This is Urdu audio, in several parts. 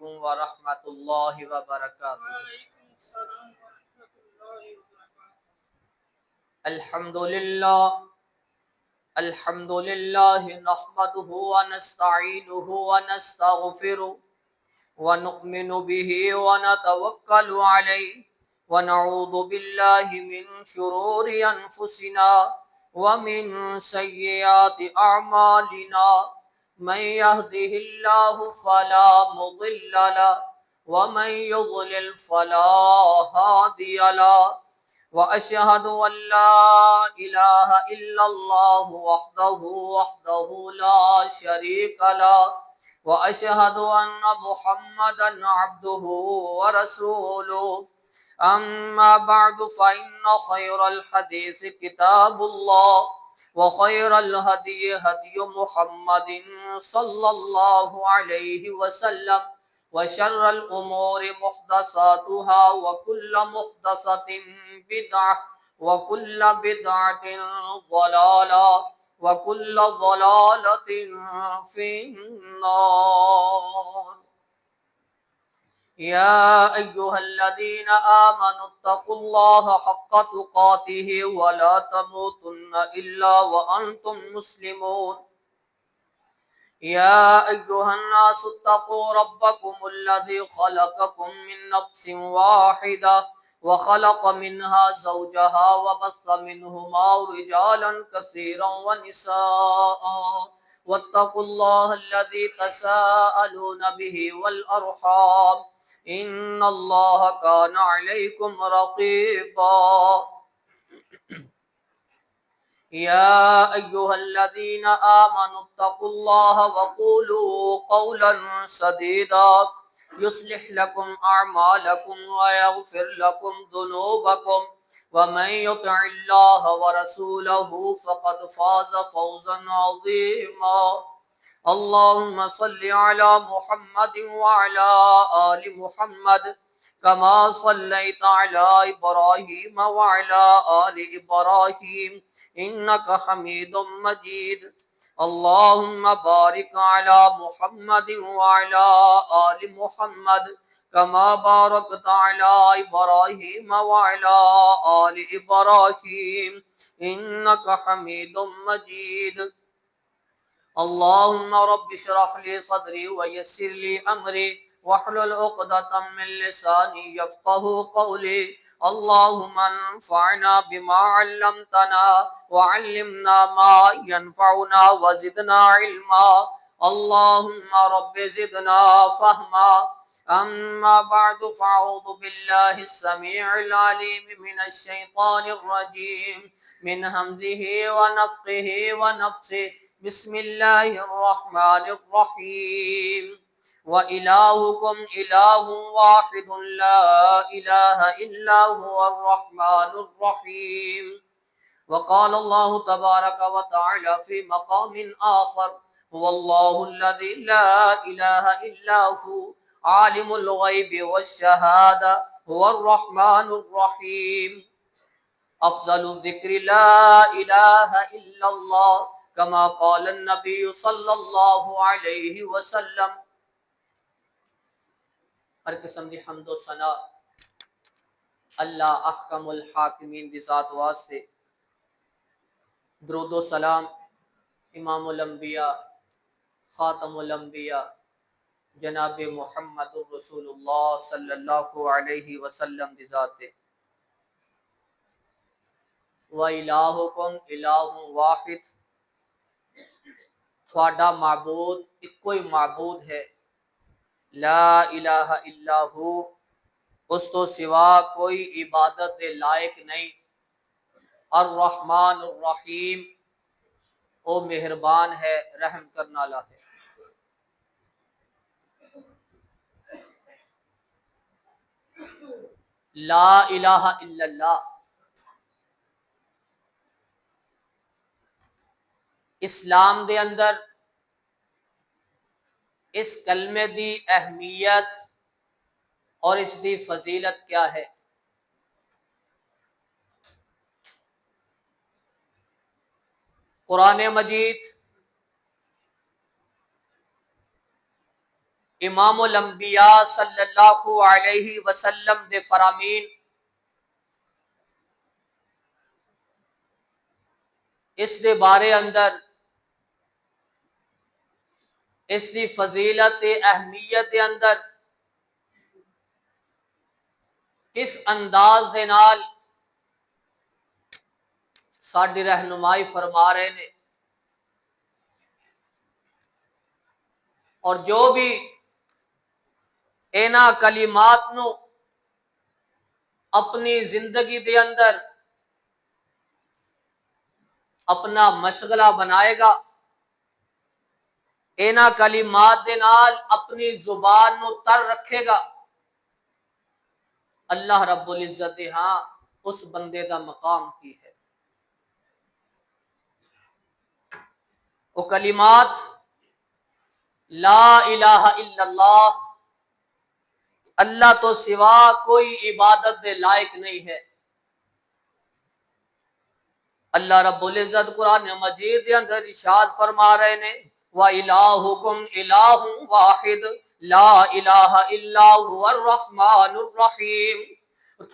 علیکم ورحمۃ اللہ وبرکاتہ۔ الحمد للہ نحمده ونستعینه ونستغفره ونؤمن به ونتوکل علیہ ونعوذ باللہ من شرور انفسنا ومن سیئات اعمالنا من يهده الله فلا مضل له ومن يضلل فلا هادي له وأشهد أن لا إله إلا الله وحده لا شريك له وأشهد أن محمدا عبده ورسوله أما بعد فإن خير الحديث كتاب الله وخير الهدي هدي محمد صلى الله عليه وسلم وشر الأمور محدثاتها وكل محدثة بدعة وكل بدعة ضلالة وكل ضلالة في النار يا أيها الذين آمنوا اتقوا الله حق تقاته ولا تموتن إلا وأنتم مسلمون يا أيها الناس اتقوا ربكم الذي خلقكم من نفس واحدة وخلق منها زوجها وبث منهما رجالا كثيرا ونساء واتقوا الله الذي تساءلون به والأرحام إن الله كان عليكم رقيبا يا أيها الذين آمنوا اتقوا الله وقولوا قولا سديدا يصلح لكم أعمالكم ويغفر لكم ذنوبكم ومن يطع الله ورسوله فقد فاز فوزا عظيما اللهم صل على محمد وعلى آل محمد كما صليت على إبراهيم وعلى آل إبراهيم إنك حميد مجيد اللهم بارك على محمد وعلى آل محمد كما باركت على إبراهيم وعلى آل إبراهيم إنك حميد مجيد اللهم رب اشرح لي صدري ويسر لي أمري واحلل عقدة من لساني يفقه قولي اللهم انفعنا بما علمتنا وعلمنا ما ينفعنا وزدنا علما اللهم رب زدنا فهما أما بعد فأعوذ بالله السميع العليم من الشيطان الرجيم من همزه ونفخه ونفسه بسم الله الرحمن الرحيم وإلهكم إله واحد لا إله إلا هو الرحمن الرحيم وقال الله تبارك وتعالى في مقام آخر هو الله الذي لا إله إلا هو عالم الغيب والشهادة هو الرحمن الرحيم افضل الذکر لا الہ الا اللہ کما قال النبی صلی اللہ علیہ وسلم۔ ہر قسم دی حمد و ثنا اللہ احکم الحاکمین دی ذات واسطے، درود و سلام امام الانبیاء خاتم الانبیاء جناب محمد رسول اللہ صلی اللہ علیہ وسلم دی ذات تے، وَإِلَٰهُكُمْ إِلَٰهٌ وَاحِدٌ، تھوڑا معبود ایک ہی معبود ہے، لا الہ الا ہو، اس تو سوا کوئی عبادت کے لائق نہیں، الرحمن الرحیم، او مہربان ہے رحم کرنے والا ہے۔ لا الہ الا اللہ، اسلام دے اندر اس کلمے دی اہمیت اور اس دی فضیلت کیا ہے؟ قرآن مجید امام الانبیاء صلی اللہ علیہ وسلم دے فرامین اس دے بارے اندر اس دی فضیلت اہمیت دے اندر کس انداز دے نال ساڈی رہنمائی فرما رہے نے، اور جو بھی اینا کلمات نو اپنی زندگی دے اندر اپنا مشغلہ بنائے گا، اینا کلمات دے نال اپنی زبان نو تر رکھے گا، اللہ رب العزت ہاں اس بندے دا مقام کی ہے۔ وہ کلمات لا الہ الا اللہ، اللہ تو سوا کوئی عبادت دے لائق نہیں ہے۔ اللہ رب العزت قرآن مجید دے اندر ارشاد فرما رہے نے وَإِلَٰهُكُمْ إِلَٰهٌ وَاحِدٌ لَا إِلَٰهَ إِلَّا هُوَ الرَّحْمَٰنُ الرَّحِيمُ،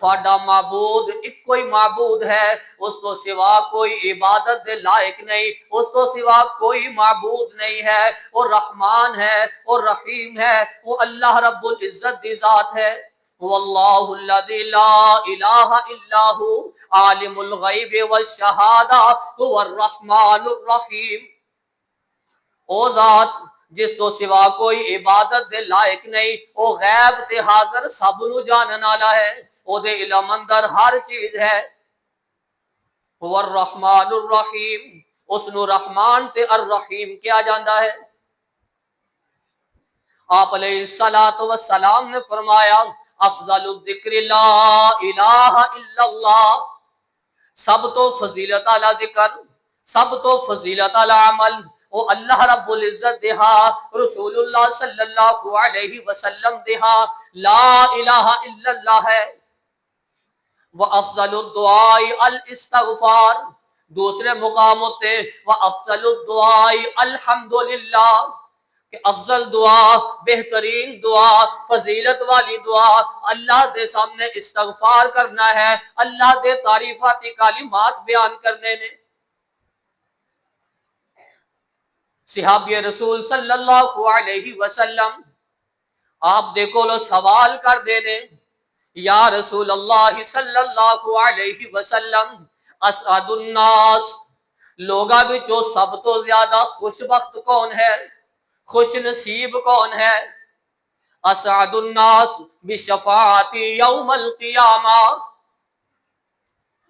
تھوڑا معبود ایک کوئی معبود ہے، اس تو سوا کوئی عبادت دے لائق نہیں، اس تو سوا کوئی معبود نہیں ہے، وہ رحمان ہے، وہ رحیم ہے، وہ اللہ رب العزت دی ذات ہے۔ واللہ الذی لا الہ الا ہو عالم الغیب والشہادہ هو الرحمن الرحیم، او ذات جس تو سوا کوئی عبادت دے لائق نہیں، او غیب تے حاضر سب نو جانن والا ہے، او دے علم اندر ہر چیز ہے۔ هو الرحمن الرحیم، اس نو رحمان تے الرحیم کیا جاندا ہے۔ آپ علیہ السلام نے فرمایا افضل الذکر لا الہ الا اللہ، سب تو فضیلت والا ذکر، سب تو فضیلت والا عمل وہ اللہ رب العزت دہا، رسول اللہ صلی اللہ علیہ وسلم دہا لا الہ الا اللہ ہے۔ وَأَفْضَلُ الدُّعَاءِ الاستغفار، دوسرے مقام ہوتے وَأَفْضَلُ الدُّعَاءِ الحمدللہ، کہ افضل دعا، بہترین دعا، فضیلت والی دعا اللہ دے سامنے استغفار کرنا ہے، اللہ دے تعریفاتی کلمات بیان کرنے نے۔ صحابی رسول صلی اللہ علیہ وسلم آپ دیکھو لو سوال کر دینے یا رسول اللہ صلی اللہ علیہ وسلم اسعد الناس، لوگاں وچوں سب تو زیادہ خوش بخت کون ہے، خوش نصیب کون ہے؟ اسعد الناس بشفاعتی یوم القیامہ،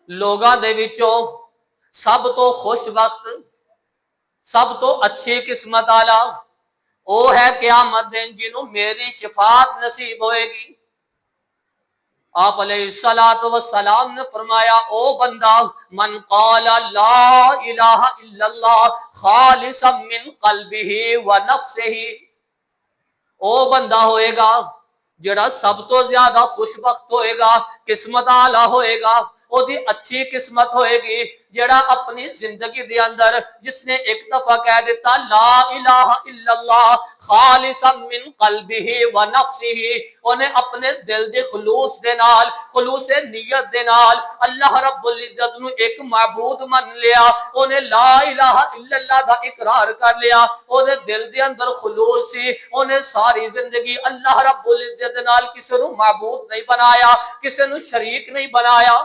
لوگاں دے وچوں سب تو خوش بخت، سب تو اچھی قسمت والا او ہے قیامت دن جنوں میری شفاعت نصیب ہوئے گی۔ آپ علیہ السلام نے فرمایا او بندہ من قال لا الہ الا اللہ خالصا من قلبہ ونفسہ، او بندہ ہوئے گا جڑا سب تو زیادہ خوش بخت ہوئے گا، قسمت والا ہوئے گا، او دی اچھی قسمت ہوئے گی جڑا اپنی زندگی دے اندر جس نے ایک دفعہ کہہ دیتا لا الہ الا اللہ خالصا من قلبہ ونفسہ، انہیں اپنے دل دے خلوص دے نال، خلوص نیت دے نال اللہ رب العزت نو ایک معبود من لیا، انہیں لا الہ الا اللہ دا اقرار کر لیا، او دے دل دے اندر خلوص سی، انہیں ساری زندگی اللہ رب العزت نال کسی نو معبود نہیں بنایا، کسی نو شریک نہیں بنایا۔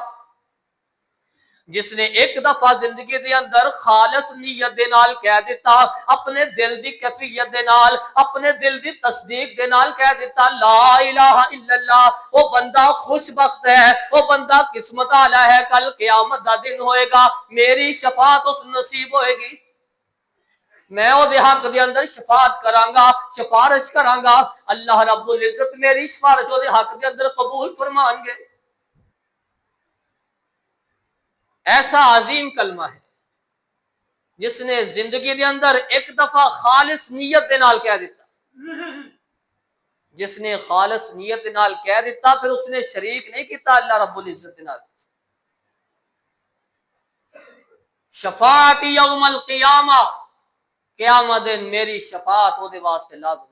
جس نے ایک دفعہ زندگی دے اندر خالص نیت دے نال کہہ دیتا، اپنے دل دی کیفیت دے نال، اپنے دل دی تصدیق دے نال کہہ دیتا لا الہ الا اللہ، وہ بندہ خوش بخت ہے، وہ بندہ قسمت والا ہے، کل قیامت دا دن ہوئے گا میری شفاعت اس نصیب ہوئے گی، میں او دے حق دے اندر شفاعت کرانگا، سفارش کرانگا، اللہ رب العزت میری سفارش او دے حق دے اندر قبول فرمان گے۔ ایسا عظیم کلمہ ہے جس نے زندگی دے اندر ایک دفعہ خالص نیت دے نال کہہ دیتا، جس نے خالص نیت دے نال کہہ دیتا پھر اس نے شریک نہیں کیتا اللہ رب العزت دے نال۔ شفاعت یوم القیامہ، قیامت دن میری شفاعت او دے واسطے لازم۔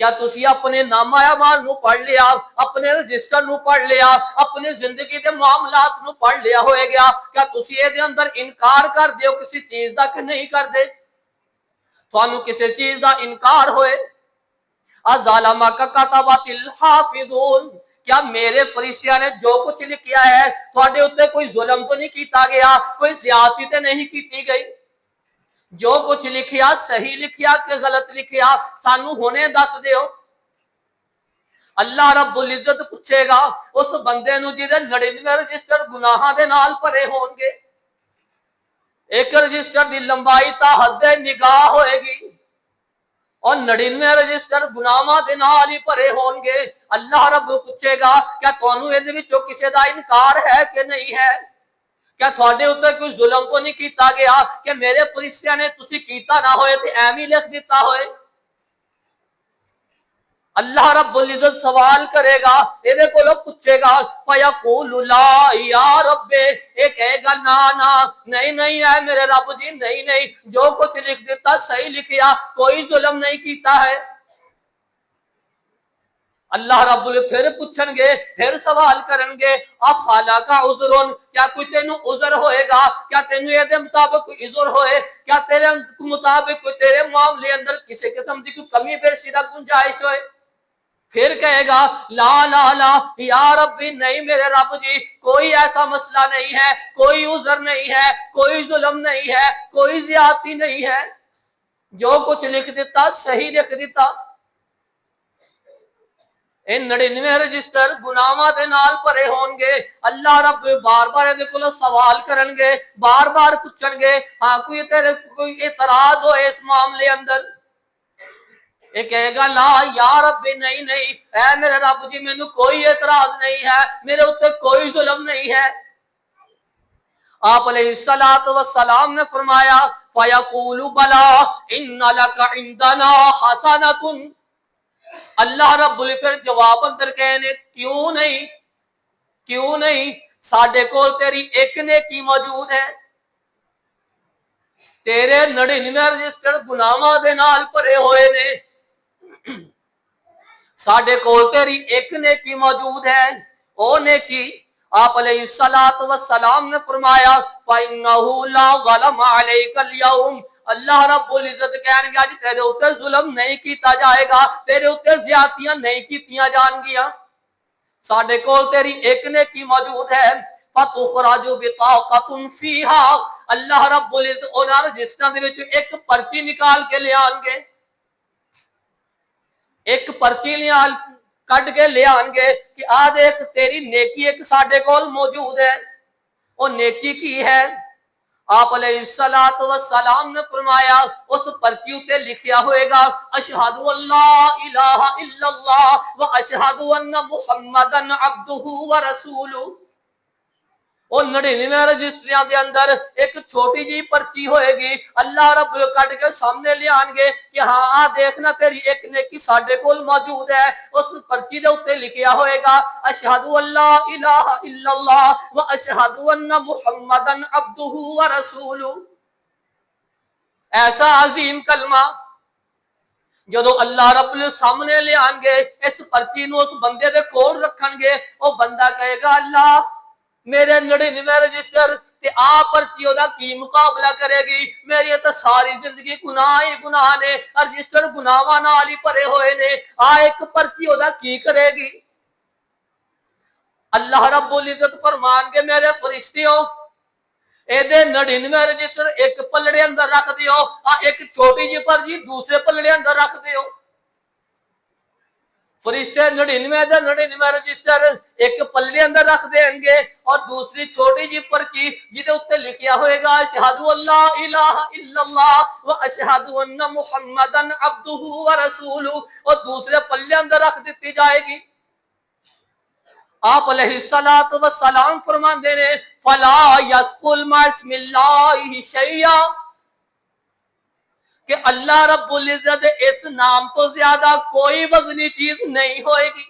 کیا تسی اپنے نامہ اعمال نو پڑھ لیا، اپنے رجسٹر نو پڑھ لیا، اپنے زندگی دے معاملات نو پڑھ لیا ہوئے گیا؟ کیا تسی اے دے اندر انکار کر دیو کسی چیز دا کہ نہیں کر دے؟ تھانو کسی چیز دا انکار ہوئے؟ اَظَلَمَكَ كَتَبَتِ الْحَافِظُونَ، کیا میرے فرشتیاں نے جو کچھ لکھیا ہے تھوڑے اتے کوئی ظلم تو نہیں کیتا گیا، کوئی زیادتی تے نہیں کیتی گئی؟ جو کچھ لکھیا صحیح لکھیا کہ غلط لکھیا سانو ہونے دس دیو۔ اللہ رب العزت پوچھے گا اس بندے نو جدے 99 رجسٹر گناہاں دے نال بھرے ہون گے، ایک رجسٹر دی لمبائی تا حد نگاہ ہوئے گی اور 99 رجسٹر گناہاں دے نال ہی بھرے ہون گے۔ اللہ رب پوچھے گا کیا تانوں اے دے وچوں کسے دا انکار ہے کہ نہیں ہے؟ کیا تھوڑے اتنے کوئی ظلم تو نہیں کیتا گیا کہ میرے فرشتیاں نے تسی کیتا نہ ہوئے تے ایویں لکھ دیتا ہوئے؟ اللہ رب العزت سوال کرے گا، ایدے کو لوگ پوچھے گا فَيَقُولُ لَا يَا رَبِّ، ایک کہے گا نا نا نہیں نہیں ہے میرے رب جی، نہیں نہیں، جو کچھ لکھ دیتا صحیح لکھیا، کوئی ظلم نہیں کیتا ہے۔ اللہ رب العزت پھر پوچھن گے، پھر سوال کرن گے اَفَلَكَ عُذْرٌ، کیا کوئی تینوں عذر ہوئے گا؟ کیا تینوں یہ دے مطابق کوئی عذر ہوئے؟ کیا تیرے مطابق کوئی تیرے معاملے اندر کسی قسم کی کوئی کمی بیشی دا گنجائش ہوئے؟ پھر کہے گا لا لا لا یا ربی، نہیں میرے رب جی، کوئی ایسا مسئلہ نہیں ہے، کوئی عذر نہیں ہے، کوئی ظلم نہیں ہے، کوئی زیادتی نہیں ہے، جو کچھ لکھ دیتا صحیح لکھ دیتا۔ ان 99 رجسٹر گناہاں دے نال بھرے ہون گے۔ اللہ رب بار بار دے کولوں سوال کرن گے، بار بار پوچھن گے ہاں کوئی تیرے کوئی اعتراض ہوئے اس معاملے اندر؟ یہ کہے گا لا یا رب، نہیں نہیں اے میرے رب جی، مینوں کوئی اعتراض نہیں ہے، میرے اوپر کوئی ظلم نہیں ہے۔ آپ علیہ السلام نے فرمایا فَيَقُولُ بَلَا إِنَّ لَكَ عِنْدَنَا حَسَنَةٌ، اللہ رب العزت جواب اندر کہنے کیوں نہیں ساڈے کول تیری ایک نیکی موجود ہے، تیرے 99 رجسٹر گناہاں دے نال بھرے ہوئے نے، ساڈے کول تیری ایک نیکی موجود ہے۔ او نیکی آپ علیہ السلام نے فرمایا فَإِنَّهُ لَا ظَلَمَ عَلَيْكَ الْيَوْمِ، اللہ رب العزت کہنے گا جی تیرے اوپر ظلم نہیں کیتا جائے گا، تیرے اوپر زیادتیاں نہیں کیتیاں جان گیاں، ساڈے کول تیری ایک نیکی موجود ہے۔ فَتُخْرَجُ بِطَاقَةٌ فِيهَا، اللہ رب العزت انہاں رجسٹراں دے وچ ایک پرچی نکال کے لے آن گے، ایک پرچی کٹ کے لے آن گے کہ آ دیکھ تیری نیکی ایک ساڈے کول موجود ہے۔ وہ نیکی کی ہے؟ آپ علیہ السلام نے فرمایا اس پرچی اتے لکھیا ہوئے گا اشہد اللہ الہ الا اللہ و اشہد ان محمدن عبدہ و رسولہ۔ وہ 99 رجسٹریاں دے اندر ایک چھوٹی جی پرچی ہوئے گی، اللہ رب کٹ کے سامنے لے آن گے کہ ہاں آ دیکھنا تیری ایک نیکی ساڈے کول موجود ہے۔ اس پرچی دے اوتے لکھیا ہوئے گا اشہد اللہ الہ الا اللہ و اشہد ان محمدن عبدہ و رسولہ۔ ایسا عظیم کلمہ جدو اللہ رب نے سامنے لے آن گے، اس پرچی نو اس بندے دے کول رکھن گے، وہ بندہ کہے گا اللہ میرے 99 رجسٹر تے آ پرچی دا کی مقابلہ کرے گی؟ میری تو ساری زندگی گناہ ہی گناہ نے، رجسٹر گناہاں نال ہی بھرے ہوئے نے، آ ایک پرچی دا کی کرے گی؟ اللہ رب العزت فرمان کے میرے فرشتیوں اے دے 99 رجسٹر ایک پلڑے اندر رکھ دیو، ایک چھوٹی جی پرچی دوسرے پلڑے اندر رکھ دیو۔ فرشتے 99 دے 99 رجسٹر ایک پلڑے اندر رکھ دیں گے اور دوسری چھوٹی جی پرچی جدے اوتے لکھیا ہوئے گا اشہد اللہ الہ الا اللہ و اشہد ان محمدن عبدہ و رسولہ، اور دوسرے پلڑے اندر رکھ دیتی جائے گی۔ آپ علیہ السلام فرماندے نے فلا یذکر مع اسم اللہ شیئا، کہ اللہ رب العزت اس نام تو زیادہ کوئی وزنی چیز نہیں ہوئے گی۔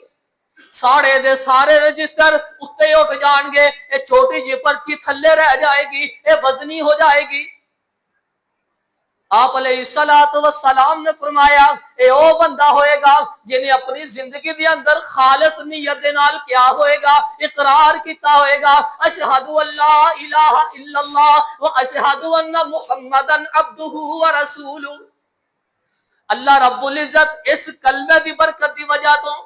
سارے دے سارے رجسٹر اتے اٹھ جان گے، یہ چھوٹی جی پرچی تھلے رہ جائے گی، یہ وزنی ہو جائے گی۔ آپ علیہ الصلوۃ والسلام نے فرمایا اے او بندہ ہوئے گا جنہیں اپنی زندگی دے اندر خالص نیت دے نال کیا ہوئے گا، اقرار کیتا ہوئے گا اشہد ان لا الہ الا اللہ و اشہد ان محمدن عبدہ و رسولہ۔ اللہ رب العزت اس کلمے دی برکت دی وجہ تو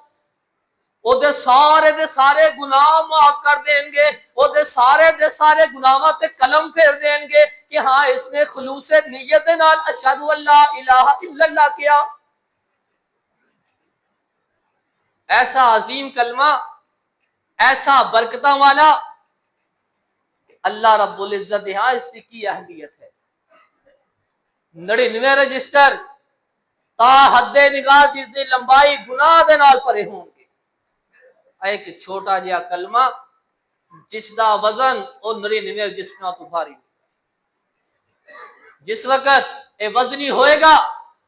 او دے سارے گناہ معاف کر دیں گے، او دے سارے گناہاں تے قلم پھیر دیں گے کہ ہاں اس نے خلوص نیت دے نال اشہد ان لا الہ الا اللہ کیا۔ ایسا عظیم کلمہ، ایسا برکتوں والا، اللہ رب العزت یہاں اس کی اہمیت ہے۔ 99 رجسٹر تا حد نگاہ جس دی لمبائی گناہ دے نال پرے ہوں گے، ایک چھوٹا جہا کلمہ جس دا وزن او 99 رجسٹراں تو بھاری۔ جس وقت اے وزنی ہوئے گا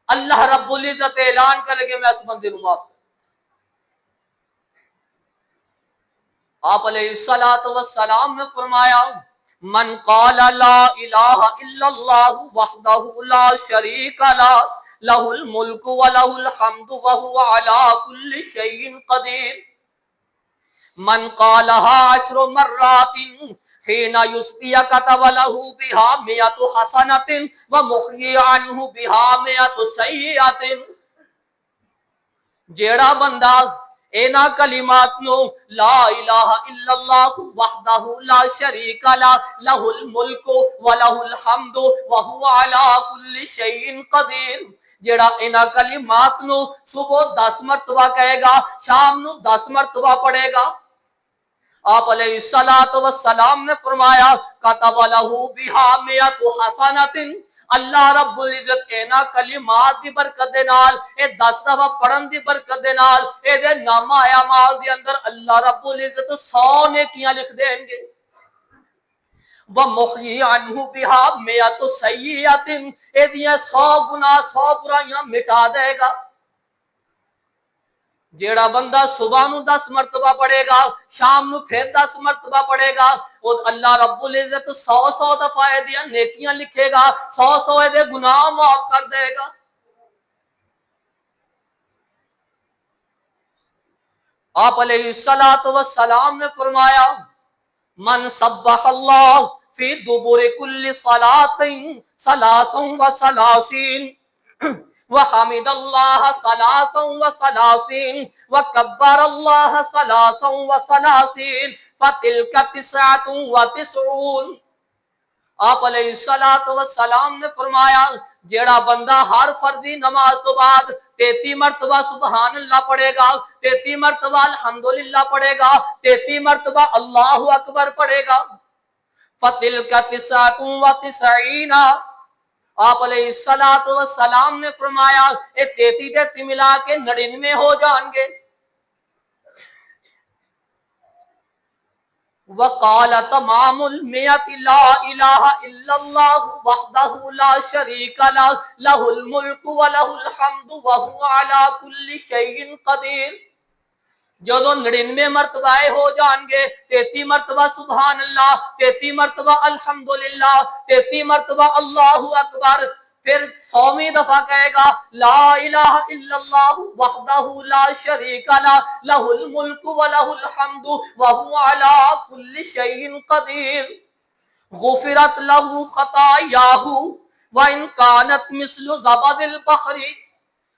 اللہ رب العزت اعلان کرے گے میں اس بندے نو معاف۔ آپ علیہ الصلوۃ والسلام نے فرمایا من قال لا الہ الا اللہ وحدہ لا شریک لہ لہ الملک ولہ الحمد وہو علی کل شیء قدیر من قالها 10 مرات حين يصبح كتب له بها 100 حسنة ومحيي عنه بها 100 سيئة۔ جیڑا بندہ اینا کلمات نو لا الہ الا اللہ وحدہ لا شریک لہ لہ الملک ولہ الحمد وہو علی کل شیء قدیر، جیڑا اینا کلمات نو صبح 10 مرتبہ کہے گا، شام نو 10 مرتبہ پڑھے گا، آپ علیہ الصلوۃ والسلام نے فرمایا کتب لہ بہا 100 حسنۃ، اللہ رب العزت اینا کلمات دی برکت دے نال، اے 10 دفعہ پڑھن دی برکت دے نال، اے دے نامہ اعمال دے اندر اللہ رب العزت 100 نیکیاں لکھ دیں گے۔ وَمُحْيِي عَنْهُ بِهَا 100 سَيِّئَةٍ، اے دیاں 100 گناہ 100 برائیاں مٹا دے گا۔ جیڑا بندہ صبح نو 10 مرتبہ پڑھے گا، شام نو پھر 10 مرتبہ پڑھے گا، اور اللہ رب العزت 100 دفعہ دیا نیکیاں لکھے گا، 100 دے گناہ معاف کر دے گا۔ آپ علیہ الصلوۃ والسلام نے فرمایا من سبح اللہ فی دبر کل صلاۃ 33 وحمد اللہ 33 وکبر اللہ 33 فتلک 99۔ آپ علیہ الصلوۃ والسلام نے فرمایا جیڑا بندہ ہر فرضی نماز تو بعد 33 مرتبہ سبحان اللہ پڑھے گا، 33 مرتبہ الحمدللہ پڑھے گا، 33 مرتبہ اللہ اکبر پڑھے گا، فتلک 99۔ آپ علیہ الصلوۃ والسلام نے فرمایا اے 33 ملا کے 99 ہو جان گے۔ وقال تمام المئت لا الہ الا اللہ وحدہ لا شریک لہ لہ الملک ولہ الحمد وہو علی کل شیء قدیر۔ جدو 99 مرتبہ ہو جان گے، 33 مرتبہ سبحان اللہ، 33 مرتبہ الحمدللہ، 33 مرتبہ اللہ اکبر، پھر 100ویں دفعہ کہے گا لا الہ الا اللہ وحدہ لا شریک لہ لہ الملک ولہ الحمد وہو علی کل شیء قدیر غفرت لہ خطایاہ وان کانت مثل زبد البحر۔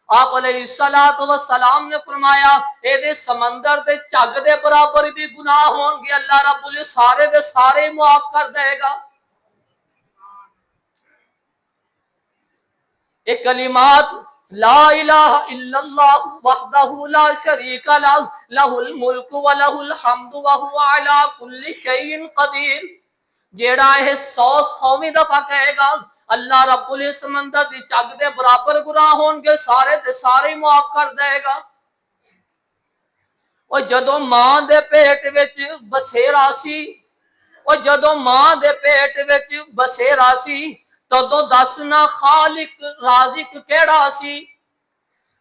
آپ علیہ الصلوۃ والسلام نے فرمایا اے دے سمندر دے چگ دے برابر بھی گناہ ہوں گے، اللہ رب العزت سارے دے سارے معاف کر دے گا۔ ایک کلمات لا الہ الا اللہ وحدہ لا شریک لہ لہ الملک ولہ الحمد وہو علی کل شیء قدیر، جیڑا ہے 100ویں دفعہ کہے گا اللہ رب العزت سمندر دی چگ دے برابر گناہ ہون گے، سارے دے سارے معاف کر دے گا۔ اور جدو ماں دے پیٹ وچ بسیرا سی، اور جدو ماں دے پیٹ وچ بسیرا سی تدو دسنا خالق رازق کیڑا سی،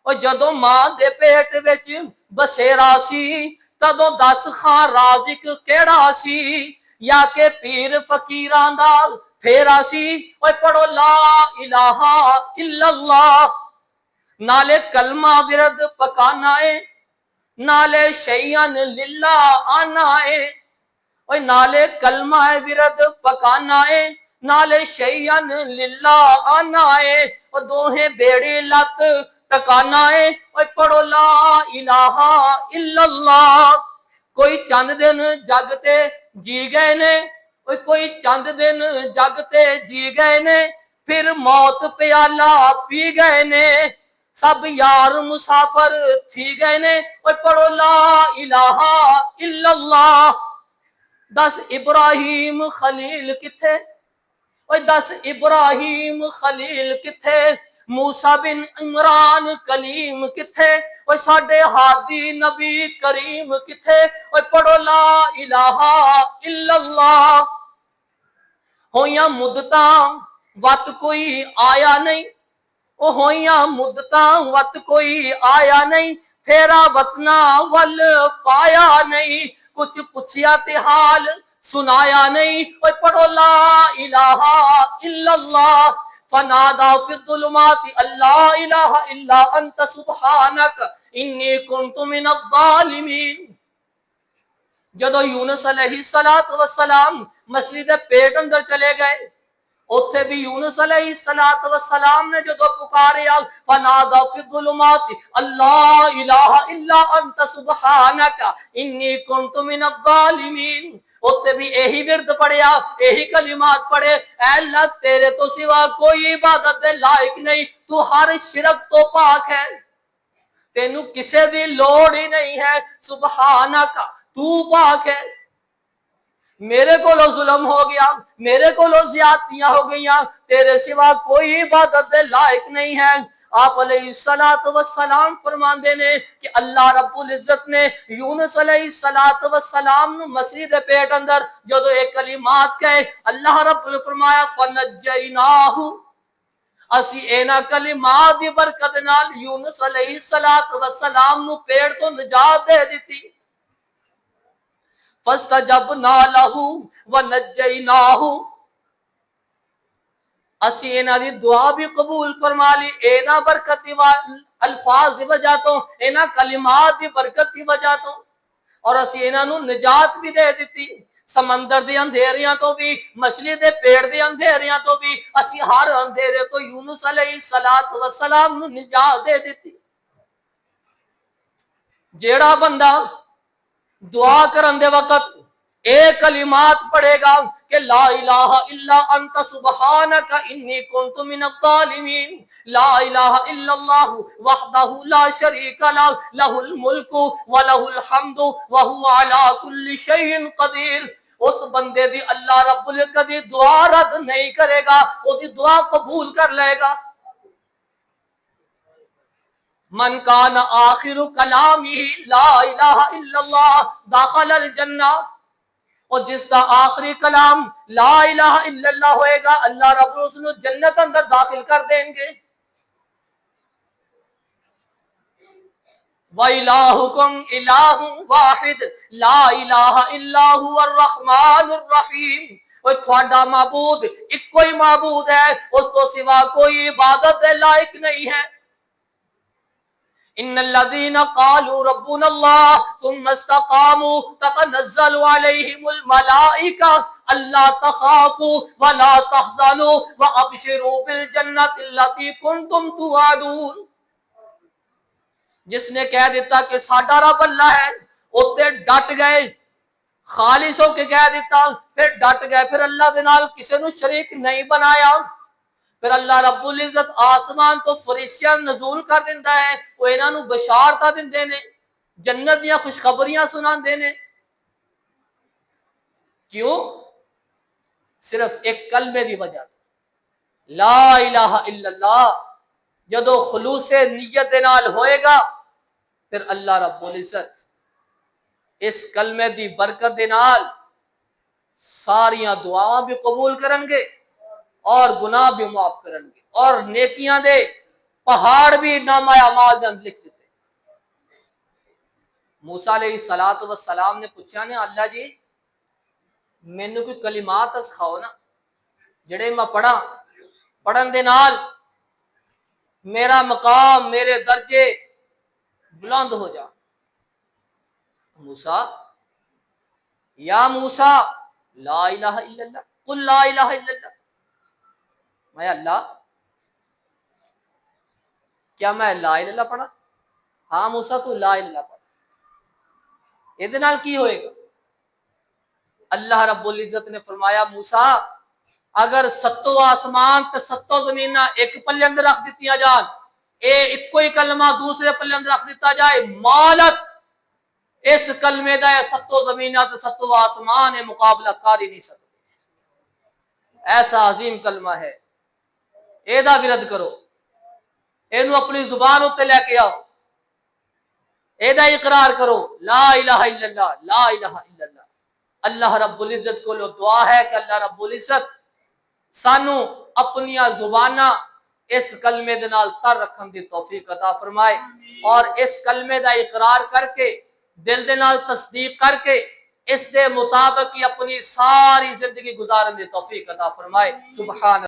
اور جدو ماں دے پیٹ وچ بسیرا سی تدو دس خان رازق کیڑا سی، یا کہ پیر فقیراں دا پھر آسی اوے پڑھو لا الہ الا اللہ، نالے کلمہ ورد پکانا ہے، نالے شیئن للہ آنا ہے، اوے نالے کلمہ ورد پکانا ہے، نالے شیئن للہ آنا ہے، اور دوہیں بیڑی لت ٹکانا ہے، اوے پڑھو لا الہ الا اللہ۔ کوئی چند دن جگتے جی گئے نے، کوئی چند دن جگتے جی گئے نے، پھر موت پیالہ پی گئے نے، سب یار مسافر تھی گئے نے، پڑھو لا الہ الا اللہ۔ 10 ابراہیم خلیل کتھے، 10 ابراہیم خلیل کتھے، موسیٰ بن عمران کلیم کتھے، ساڈے ہادی نبی کریم کتھے، پڑھو لا الہ الا اللہ۔ ہویاں مدتاں وقت کوئی آیا نہیں، ہویاں مدتاں وقت کوئی آیا نہیں، پھیرا وطنا ول پایا نہیں، کچھ پوچھیا تے حال سنایا نہیں، پڑھو لا الہ الا اللہ۔ فنادا فی الظلمات اللہ الہ الا انت سبحانک انی کنت من الظالمین۔ جدو یونس علیہ السلام مچھلی دے پیٹ اندر چلے گئے، اوتھے بھی یونس علیہ السلام نے جدو پکاریا فنادا فی الظلمات اللہ الہ الا انت سبحانک انی کنت من الظالمین، اوتھے بھی یہی ورد پڑھیا، یہی کلمات پڑھے، اے اللہ تیرے تو سوا کوئی عبادت دے لائق نہیں، تو ہر شرک تو پاک ہے، تینو کسے دی لوڑ ہی نہیں ہے، سبحانک تو پاک ہے۔ میرے کو لو ظلم ہو گیا، میرے کو لو زیادتیاں ہو گئیاں، تیرے سوا کوئی عبادت دے لائق نہیں ہے۔ آپ علیہ السلام فرماندے نے کہ اللہ رب العزت نے یونس علیہ السلام نو مچھلی دے پیٹ اندر جدو ایک کلمات کہے، اللہ رب نے فرمایا فنجیناہ، اسی اینا کلمات دی برکت نال یونس علیہ السلام نو پیڑ تو نجات دے دیتی۔ فَاسْتَجَبْنَا لَهُ وَنَجَّيْنَاهُ، اسی اینا دی دعا بھی قبول فرما لی، اینا برکت دی الفاظ دی وجہ تو، اینا کلمات دی برکت دی وجہ تو، اور اسی اینا نو نجات بھی دے دیتی، سمندر دی اندھیریاں تو بھی، مچھلی دے پیڑ دی اندھیریاں تو بھی، اسی ہر اندھیرے تو یونس علیہ السلام نو نجات دے دیتی۔ جیڑا بندہ دعا کرن دے وقت ایک کلمات پڑھے گا کہ لا الہ الا انت سبحانک انی کنت من الظالمین، لا الہ الا اللہ وحدہ لا شریک لہ، لہ الملک ولہ الحمد وہو علی کل شیء قدیر، اس بندے دی اللہ رب العزت دعا رد نہیں کرے گا، اس دی دعا قبول کر لے گا۔ من کان آخر کلامہ لا الہ الا اللہ داخل الجنہ، اور جس کا آخری کلام لا الہ الا اللہ ہوئے گا اللہ رب العزت جنت اندر داخل کر دیں گے۔ وَإِلَٰهُكُمْ إِلَٰهٌ وَاحِدٌ لَا إِلَٰهَ إِلَّا هُوَ الرَّحْمَٰنُ الرَّحِيمُ، اور تھوڑا معبود ایک کوئی معبود ہے، اس کو سوا کوئی عبادت دے لائق نہیں ہے۔ ان الذين قالوا ربنا الله ثم استقاموا تتنزل عليهم الملائكة الا تخافوا ولا تحزنوا وابشروا بالجنة التي كنتم توعدون۔ جس نے کہہ دیتا کہ ساڈا رب اللہ ہے، اوتے ڈٹ گئے، خالص ہو کے کہہ دیتا، پھر ڈٹ گئے، پھر اللہ دے نال کسے نو شریک نہیں بنایا، پھر اللہ رب العزت آسمان تو فرشتیاں نزول کر دیندہ ہے، وہ انہاں نو بشارتاں دیندے نے، جنت دیاں خوشخبریاں سناندے نے۔ کیوں؟ صرف ایک کلمے دی وجہ، لا الہ الا اللہ جدو خلوص نیت دے نال ہوئے گا، پھر اللہ رب العزت اس کلمے دی برکت دے نال ساریاں دعاواں بھی قبول کرن گے اور گناہ بھی معاف کرن گے، اور نیکیاں دے پہاڑ بھی نامہ اعمال میں لکھ دیتے۔ موسیٰ علیہ السلام نے پوچھا نے اللہ جی مینوں کوئی کلمات سکھاؤ نا، جڑے میں پڑھن دے نال میرا مقام میرے درجے بلند ہو جا۔ موسیٰ یا موسیٰ لا الہ الا اللہ قل لا الہ الا اللہ، میں اللہ کیا میں لا الہ الا اللہ پڑھا؟ ہاں موسیٰ تو لا الہ الا اللہ پڑھا۔ یہ نال کی ہوئے گا؟ اللہ رب العزت نے فرمایا موسیٰ اگر ستو آسمان تے ستو زمینہ ایک پلے اندر رکھ دیتیا جان، اے ایک کوئی کلمہ دوسرے پلے اندر رکھ دیتا جائے، مالت اس کلمے دا ستو زمینہ تے ستو آسمان مقابلہ کر ہی نہیں سکتے۔ ایسا عظیم کلمہ ہے، اے دا ورد کرو، اینو اپنی زبان اتے لے کے آؤ، اے دا اقرار کرو، لا الہ الا اللہ لا الہ الا اللہ۔ اللہ رب العزت کو لو دعا ہے کہ اللہ رب العزت سانو اپنی زبانہ اس کلمے دے نال تر رکھن دی توفیق عطا فرمائے، اور اس کلمے دا اقرار کر کے دل دے نال تصدیق کر کے اس دے مطابق ہی اپنی ساری زندگی گزارن دی توفیق عطا فرمائے۔ سبحان